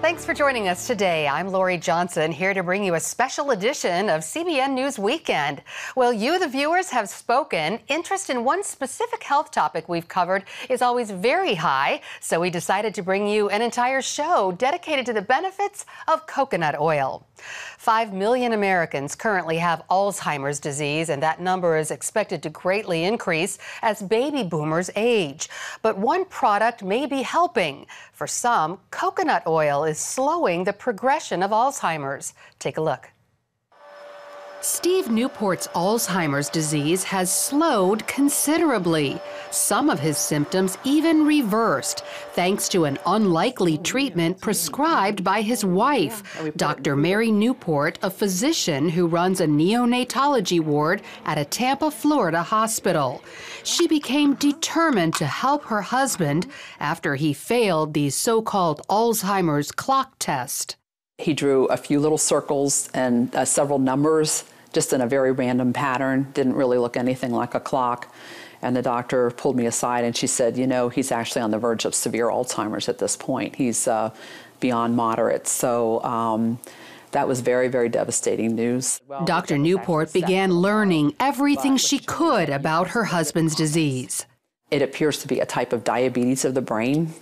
Thanks for joining us today. I'm Lori Johnson, here to bring you a special edition of CBN News Weekend. Well, you, the viewers, have spoken. Interest in one specific health topic we've covered is always very high, so we decided to bring you an entire show dedicated to the benefits of coconut oil. 5 million Americans currently have Alzheimer's disease, and that number is expected to greatly increase as baby boomers age. But one product may be helping. For some, coconut oil is slowing the progression of Alzheimer's. Take a look. Steve Newport's Alzheimer's disease has slowed considerably. Some of his symptoms even reversed, thanks to an unlikely treatment prescribed by his wife, Dr. Mary Newport, a physician who runs a neonatology ward at a Tampa, Florida hospital. She became determined to help her husband after he failed the so-called Alzheimer's clock test. He drew a few little circles and several numbers just in a very random pattern. Didn't really look anything like a clock. And the doctor pulled me aside and she said, you know, he's actually on the verge of severe Alzheimer's at this point. He's beyond moderate. So that was very, very devastating news. Dr. Newport began learning everything she could about her husband's disease. It appears to be a type of diabetes of the brain.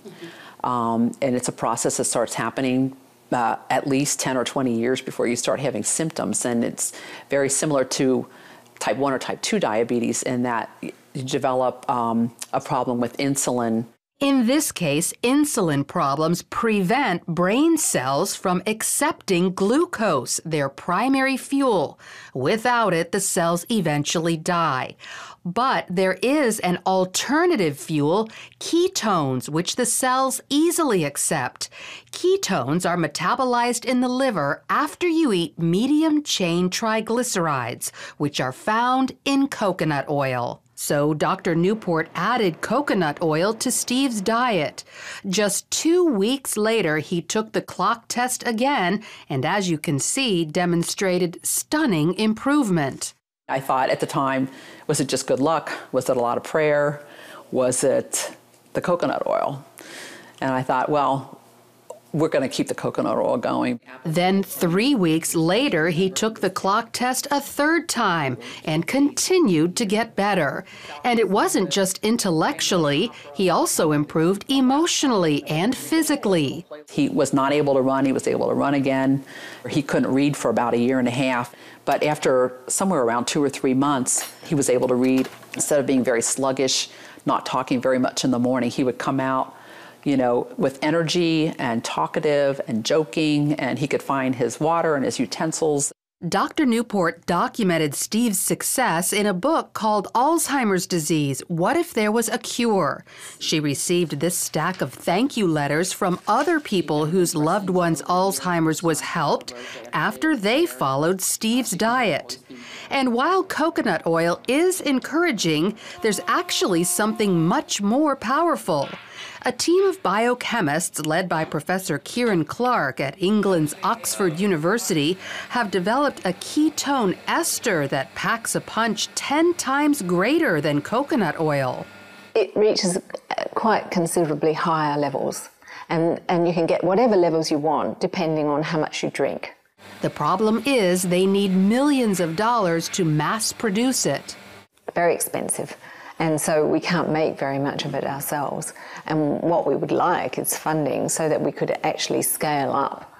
And it's a process that starts happening at least 10 or 20 years before you start having symptoms. And it's very similar to type 1 or type 2 diabetes in that you develop a problem with insulin. In this case, insulin problems prevent brain cells from accepting glucose, their primary fuel. Without it, the cells eventually die. But there is an alternative fuel, ketones, which the cells easily accept. Ketones are metabolized in the liver after you eat medium-chain triglycerides, which are found in coconut oil. So Dr. Newport added coconut oil to Steve's diet. Just 2 weeks later, he took the clock test again, and as you can see, demonstrated stunning improvement. I thought at the time, was it just good luck? Was it a lot of prayer? Was it the coconut oil? And I thought, well, we're going to keep the coconut oil going. Then 3 weeks later, he took the clock test a third time and continued to get better. And it wasn't just intellectually, he also improved emotionally and physically. He was not able to run, he was able to run again. He couldn't read for about 1.5 years. But after somewhere around 2 or 3 months, he was able to read. Instead of being very sluggish, not talking very much in the morning, he would come out, you know, with energy and talkative and joking, and he could find his water and his utensils. Dr. Newport documented Steve's success in a book called Alzheimer's Disease, What If There Was a Cure? She received this stack of thank you letters from other people whose loved ones' Alzheimer's was helped after they followed Steve's diet. And while coconut oil is encouraging, there's actually something much more powerful. A team of biochemists led by Professor Kieran Clark at England's Oxford University have developed a ketone ester that packs a punch 10 times greater than coconut oil. It reaches quite considerably higher levels, and you can get whatever levels you want depending on how much you drink. The problem is they need millions of dollars to mass produce it. Very expensive. And so we can't make very much of it ourselves. And what we would like is funding so that we could actually scale up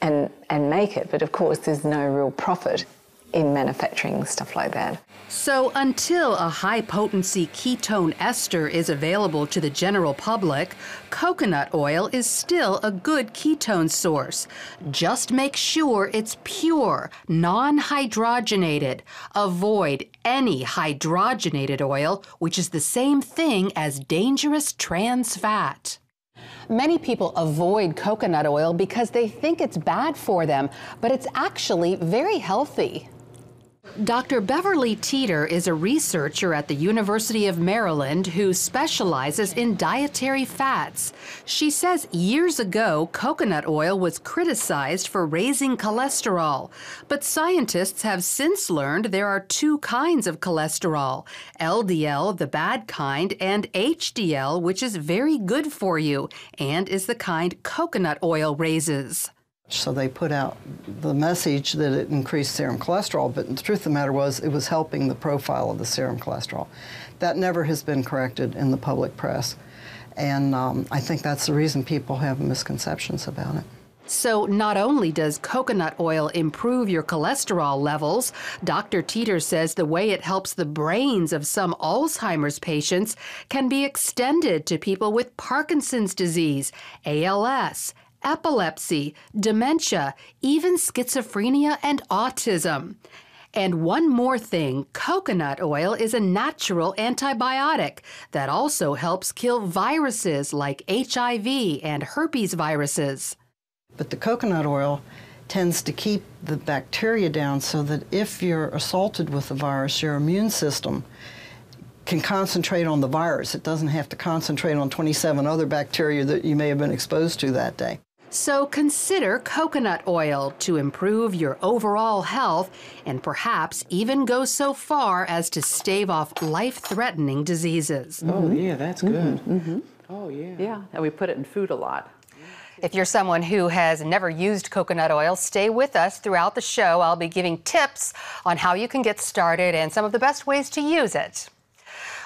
and make it. But of course, there's no real profit in manufacturing stuff like that. So until a high-potency ketone ester is available to the general public, coconut oil is still a good ketone source. Just make sure it's pure, non-hydrogenated. Avoid any hydrogenated oil, which is the same thing as dangerous trans fat. Many people avoid coconut oil because they think it's bad for them, but it's actually very healthy. Dr. Beverly Teeter is a researcher at the University of Maryland who specializes in dietary fats. She says years ago, coconut oil was criticized for raising cholesterol. But scientists have since learned there are two kinds of cholesterol, LDL, the bad kind, and HDL, which is very good for you and is the kind coconut oil raises. So they put out the message that it increased serum cholesterol, but the truth of the matter was it was helping the profile of the serum cholesterol. That never has been corrected in the public press, and I think that's the reason people have misconceptions about it. So not only does coconut oil improve your cholesterol levels, Dr. Teeter says the way it helps the brains of some Alzheimer's patients can be extended to people with Parkinson's disease, ALS, epilepsy, dementia, even schizophrenia and autism. And one more thing, coconut oil is a natural antibiotic that also helps kill viruses like HIV and herpes viruses. But the coconut oil tends to keep the bacteria down so that if you're assaulted with the virus, your immune system can concentrate on the virus. It doesn't have to concentrate on 27 other bacteria that you may have been exposed to that day. So consider coconut oil to improve your overall health and perhaps even go so far as to stave off life-threatening diseases. Oh, yeah, that's good. Oh, yeah. Yeah, and we put it in food a lot. If you're someone who has never used coconut oil, stay with us throughout the show. I'll be giving tips on how you can get started and some of the best ways to use it.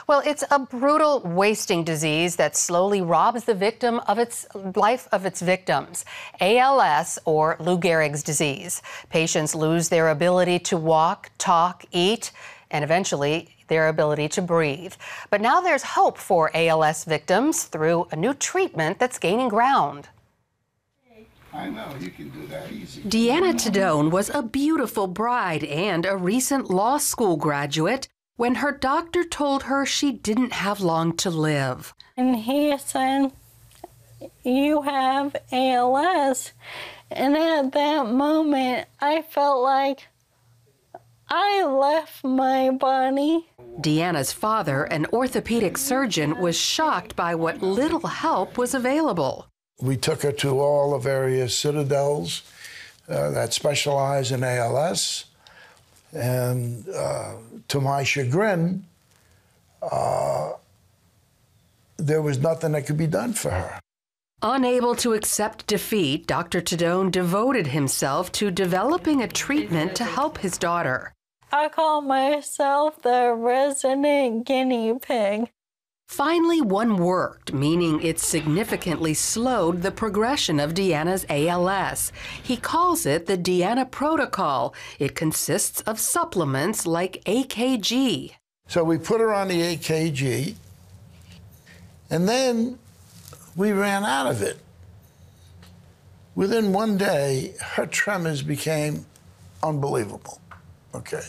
Well, it's a brutal wasting disease that slowly robs the victim of its life of its victims. ALS, or Lou Gehrig's disease. Patients lose their ability to walk, talk, eat, and eventually their ability to breathe. But now there's hope for ALS victims through a new treatment that's gaining ground. I know, you can do that easy. Deanna Tadone was a beautiful bride and a recent law school graduate when her doctor told her she didn't have long to live. And he said, "You have ALS." And at that moment, I felt like I left my body. Deanna's father, an orthopedic surgeon, was shocked by what little help was available. We took her to all the various citadels that specialize in ALS. And to my chagrin, there was nothing that could be done for her. Unable to accept defeat, Dr. Tadone devoted himself to developing a treatment to help his daughter. I call myself the resident guinea pig. Finally, one worked, meaning it significantly slowed the progression of Deanna's ALS. He calls it the Deanna Protocol. It consists of supplements like AKG. So we put her on the AKG, and then we ran out of it. Within one day, her tremors became unbelievable. Okay.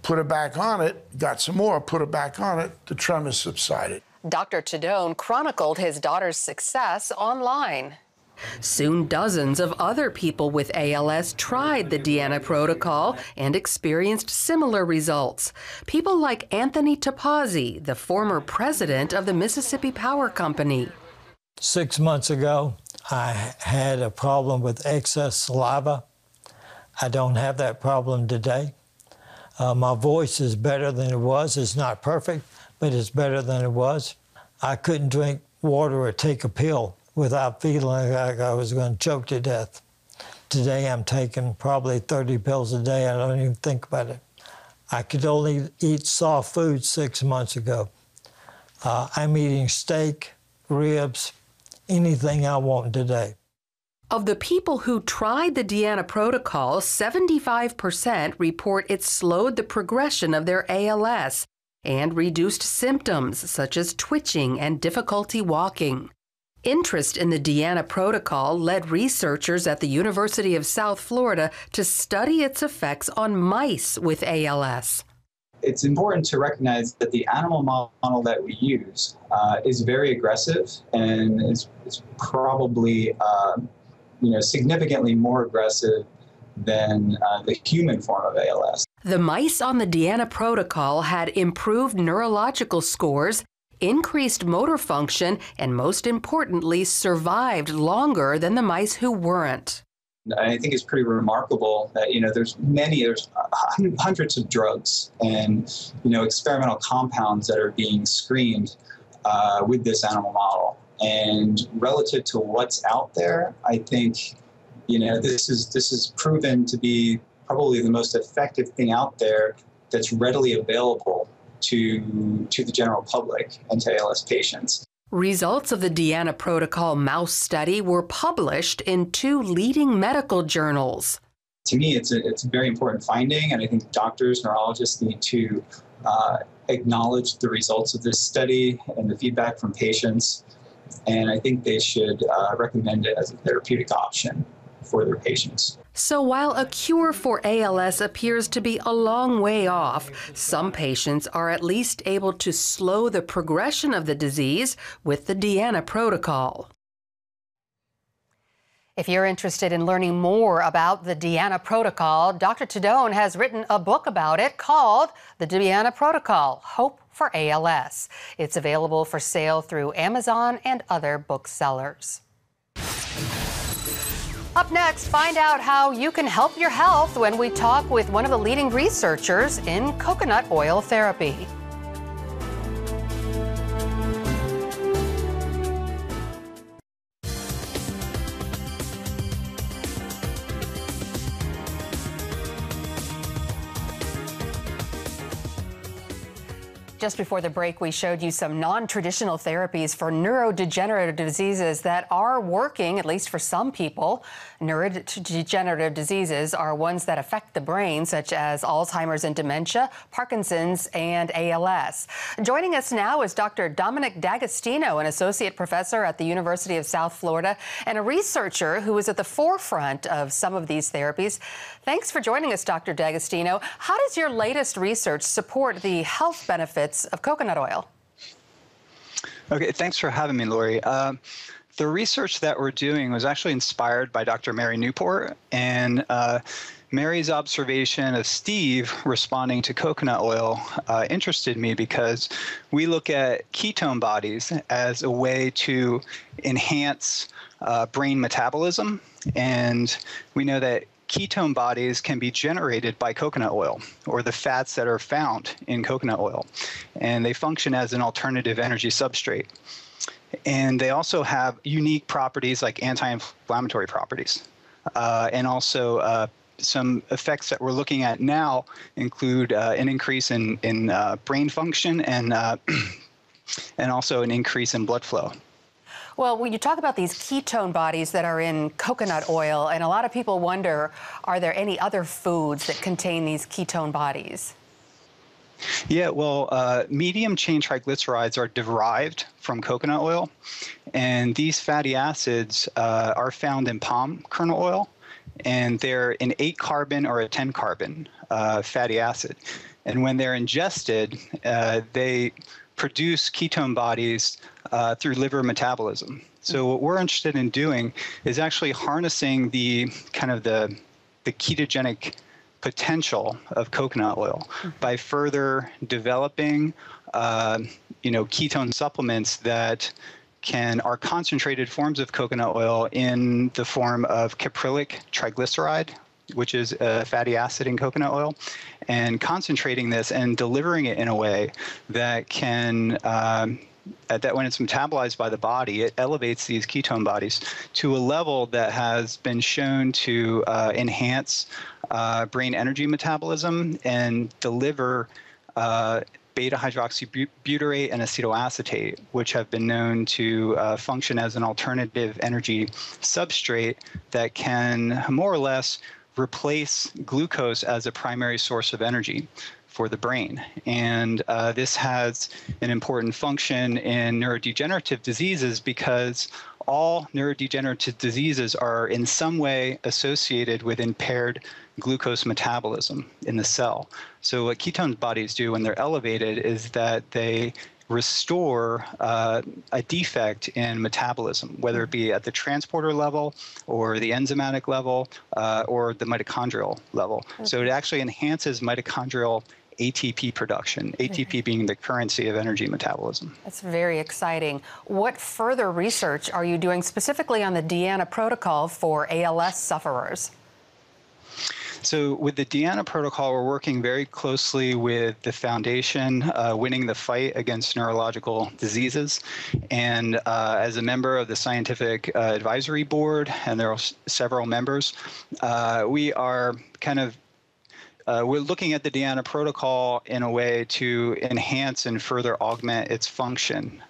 Put her back on it, got some more, put her back on it, the tremors subsided. Dr. Tadone chronicled his daughter's success online. Soon dozens of other people with ALS tried the Deanna Protocol and experienced similar results. People like Anthony Topazzi, the former president of the Mississippi Power Company. 6 months ago, I had a problem with excess saliva. I don't have that problem today. My voice is better than it was. It's not perfect, but it's better than it was. I couldn't drink water or take a pill without feeling like I was going to choke to death. Today I'm taking probably 30 pills a day. I don't even think about it. I could only eat soft food 6 months ago. I'm eating steak, ribs, anything I want today. Of the people who tried the Deanna Protocol, 75% report it slowed the progression of their ALS and reduced symptoms such as twitching and difficulty walking. Interest in the Deanna Protocol led researchers at the University of South Florida to study its effects on mice with ALS. It's important to recognize that the animal model that we use is very aggressive and is probably significantly more aggressive than the human form of ALS. The mice on the Deanna protocol had improved neurological scores, increased motor function, and most importantly, survived longer than the mice who weren't. I think it's pretty remarkable that, there's hundreds of drugs and, experimental compounds that are being screened with this animal model. And relative to what's out there, I think, this is proven to be probably the most effective thing out there that's readily available to the general public and to ALS patients. Results of the Deanna protocol mouse study were published in 2 leading medical journals. To me, it's a very important finding, and I think doctors, neurologists need to acknowledge the results of this study and the feedback from patients, and I think they should recommend it as a therapeutic option for their patients. So while a cure for ALS appears to be a long way off, some patients are at least able to slow the progression of the disease with the Deanna protocol. If you're interested in learning more about the Deanna protocol, Dr. Tadone has written a book about it called The Deanna Protocol, Hope for ALS. It's available for sale through Amazon and other booksellers. Up next, find out how you can help your health when we talk with one of the leading researchers in coconut oil therapy. Just before the break, we showed you some non-traditional therapies for neurodegenerative diseases that are working, at least for some people. Neurodegenerative diseases are ones that affect the brain, such as Alzheimer's and dementia, Parkinson's, and ALS. Joining us now is Dr. Dominic D'Agostino, an associate professor at the University of South Florida and a researcher who is at the forefront of some of these therapies. Thanks for joining us, Dr. D'Agostino. How does your latest research support the health benefits of coconut oil? Okay, thanks for having me, Lori. The research that we're doing was actually inspired by Dr. Mary Newport, and Mary's observation of Steve responding to coconut oil interested me because we look at ketone bodies as a way to enhance brain metabolism, and we know that ketone bodies can be generated by coconut oil or the fats that are found in coconut oil, and they function as an alternative energy substrate. And they also have unique properties like anti-inflammatory properties. And also some effects that we're looking at now include an increase in brain function and also an increase in blood flow. Well, when you talk about these ketone bodies that are in coconut oil, and a lot of people wonder, are there any other foods that contain these ketone bodies? Yeah, well, medium chain triglycerides are derived from coconut oil, and these fatty acids are found in palm kernel oil, and they're an 8-carbon or a 10-carbon fatty acid. And when they're ingested, they produce ketone bodies through liver metabolism. So what we're interested in doing is actually harnessing the kind of the ketogenic potential of coconut oil by further developing, ketone supplements that are concentrated forms of coconut oil in the form of caprylic triglyceride, which is a fatty acid in coconut oil, and concentrating this and delivering it in a way that can that when it's metabolized by the body, it elevates these ketone bodies to a level that has been shown to enhance brain energy metabolism and deliver beta-hydroxybutyrate and acetoacetate, which have been known to function as an alternative energy substrate that can more or less replace glucose as a primary source of energy for the brain. And this has an important function in neurodegenerative diseases because all neurodegenerative diseases are in some way associated with impaired glucose metabolism in the cell. So what ketone bodies do when they're elevated is that they restore a defect in metabolism, whether it be at the transporter level or the enzymatic level or the mitochondrial level. So it actually enhances mitochondrial ATP production, ATP being the currency of energy metabolism. That's very exciting. What further research are you doing specifically on the Deanna protocol for ALS sufferers? So with the Deanna protocol, we're working very closely with the foundation, Winning the Fight Against Neurological Diseases. And as a member of the Scientific Advisory Board, and there are several members, we are kind of we're looking at the Deanna protocol in a way to enhance and further augment its function.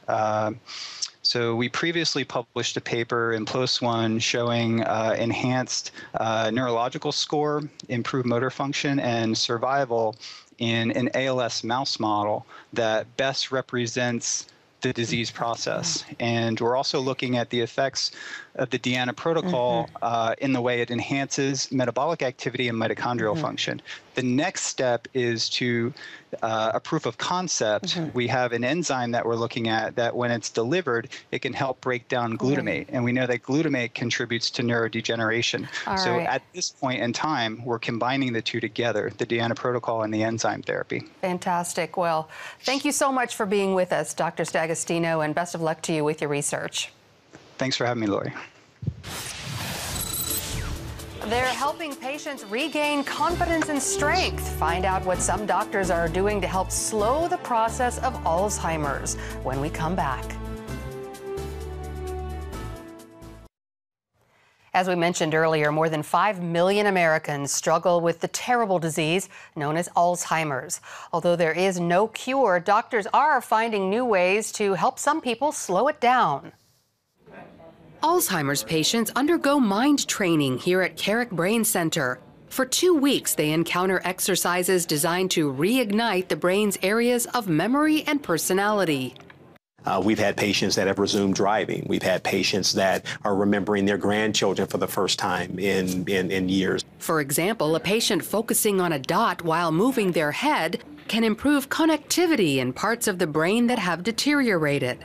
So we previously published a paper in PLOS One showing enhanced neurological score, improved motor function, and survival in an ALS mouse model that best represents the disease process. And we're also looking at the effects of the Deanna protocol in the way it enhances metabolic activity and mitochondrial function. The next step is to a proof of concept. We have an enzyme that we're looking at that when it's delivered, it can help break down glutamate. And we know that glutamate contributes to neurodegeneration. So at this point in time, we're combining the two together, the Deanna protocol and the enzyme therapy. Fantastic. Well, thank you so much for being with us, Dr. D'Agostino, and best of luck to you with your research. Thanks for having me, Lori. They're helping patients regain confidence and strength. Find out what some doctors are doing to help slow the process of Alzheimer's when we come back. As we mentioned earlier, more than 5 million Americans struggle with the terrible disease known as Alzheimer's. Although there is no cure, doctors are finding new ways to help some people slow it down. Alzheimer's patients undergo mind training here at Carrick Brain Center. For 2 weeks, they encounter exercises designed to reignite the brain's areas of memory and personality. We've had patients that have resumed driving. We've had patients that are remembering their grandchildren for the first time in years. For example, a patient focusing on a dot while moving their head can improve connectivity in parts of the brain that have deteriorated.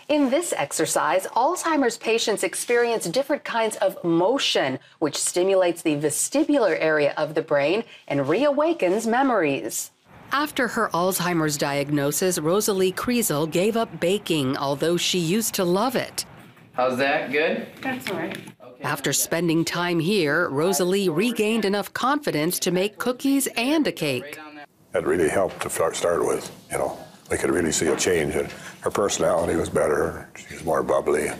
In this exercise, Alzheimer's patients experience different kinds of motion, which stimulates the vestibular area of the brain and reawakens memories. After her Alzheimer's diagnosis, Rosalie Kriesel gave up baking, although she used to love it. How's that? Good? That's all right. Okay. After spending time here, Rosalie regained enough confidence to make cookies and a cake. That really helped to start with, you know. We could really see a change, and her personality was better. She was more bubbly.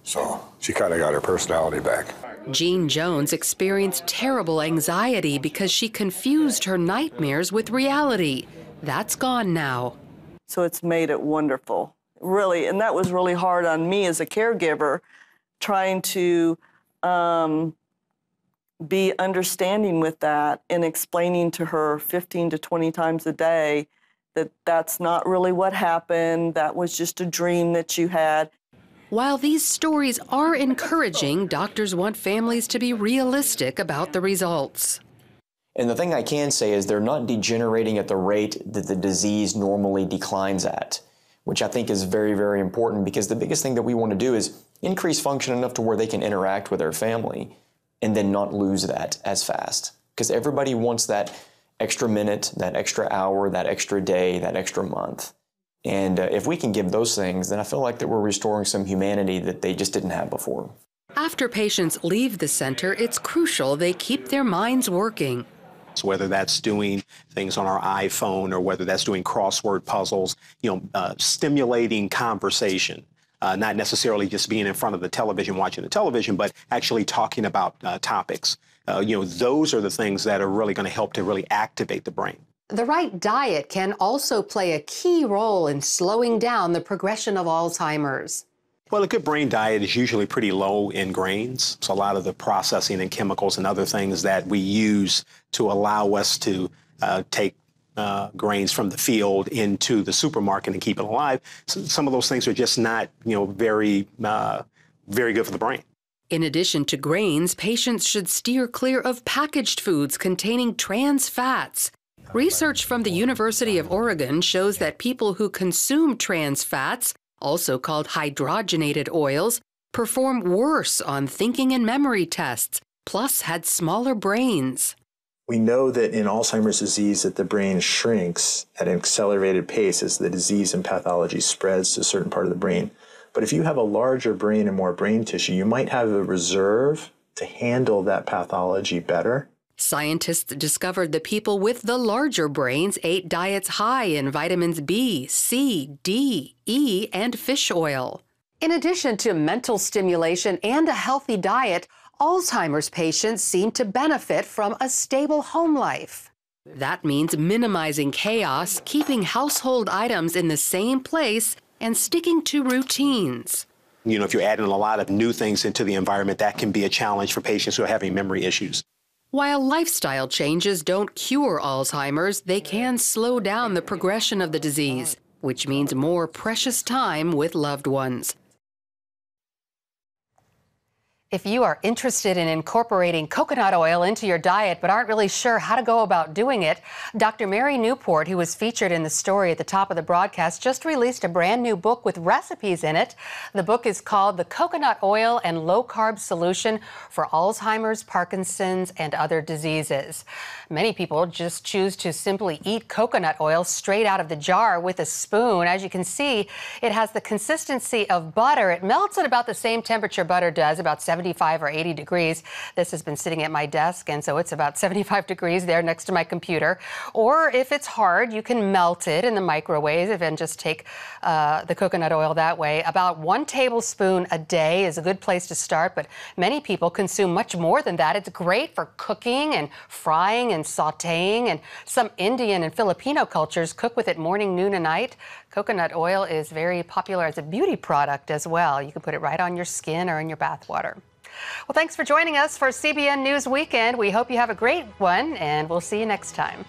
So she kind of got her personality back. Jean Jones experienced terrible anxiety because she confused her nightmares with reality. That's gone now. So it's made it wonderful, really. And that was really hard on me as a caregiver, trying to be understanding with that and explaining to her 15 to 20 times a day that that's not really what happened, that was just a dream that you had. While these stories are encouraging, doctors want families to be realistic about the results. And the thing I can say is they're not degenerating at the rate that the disease normally declines at, which I think is very, very important, because the biggest thing that we want to do is increase function enough to where they can interact with their family and then not lose that as fast. Because everybody wants that extra minute, that extra hour, that extra day, that extra month. And if we can give those things, then I feel like that we're restoring some humanity that they just didn't have before. After patients leave the center, it's crucial they keep their minds working. So whether that's doing things on our iPhone or whether that's doing crossword puzzles, stimulating conversation, not necessarily just being in front of the television, watching the television, but actually talking about topics. Those are the things that are really going to help to really activate the brain. The right diet can also play a key role in slowing down the progression of Alzheimer's. Well, a good brain diet is usually pretty low in grains. So a lot of the processing and chemicals and other things that we use to allow us to take grains from the field into the supermarket and keep it alive, some of those things are just not, very good for the brain. In addition to grains, patients should steer clear of packaged foods containing trans fats. Research from the University of Oregon shows that people who consume trans fats, also called hydrogenated oils, perform worse on thinking and memory tests, plus had smaller brains. We know that in Alzheimer's disease that the brain shrinks at an accelerated pace as the disease and pathology spreads to a certain part of the brain. But if you have a larger brain and more brain tissue, you might have a reserve to handle that pathology better. Scientists discovered the people with the larger brains ate diets high in vitamins B, C, D, E, and fish oil. In addition to mental stimulation and a healthy diet, Alzheimer's patients seem to benefit from a stable home life. That means minimizing chaos, keeping household items in the same place, and sticking to routines. You know, if you're adding a lot of new things into the environment, that can be a challenge for patients who are having memory issues. While lifestyle changes don't cure Alzheimer's, they can slow down the progression of the disease, which means more precious time with loved ones. If you are interested in incorporating coconut oil into your diet but aren't really sure how to go about doing it, Dr. Mary Newport, who was featured in the story at the top of the broadcast, just released a brand new book with recipes in it. The book is called The Coconut Oil and Low Carb Solution for Alzheimer's, Parkinson's, and Other Diseases. Many people just choose to simply eat coconut oil straight out of the jar with a spoon. As you can see, it has the consistency of butter. It melts at about the same temperature butter does, about 75 or 80 degrees. This has been sitting at my desk, and so it's about 75 degrees there next to my computer. Or if it's hard, you can melt it in the microwave and just take the coconut oil that way. About 1 tablespoon a day is a good place to start, but many people consume much more than that. It's great for cooking and frying and sautéing, and some Indian and Filipino cultures cook with it morning, noon, and night. Coconut oil is very popular as a beauty product as well. You can put it right on your skin or in your bath water. Well, thanks for joining us for CBN News Weekend. We hope you have a great one, and we'll see you next time.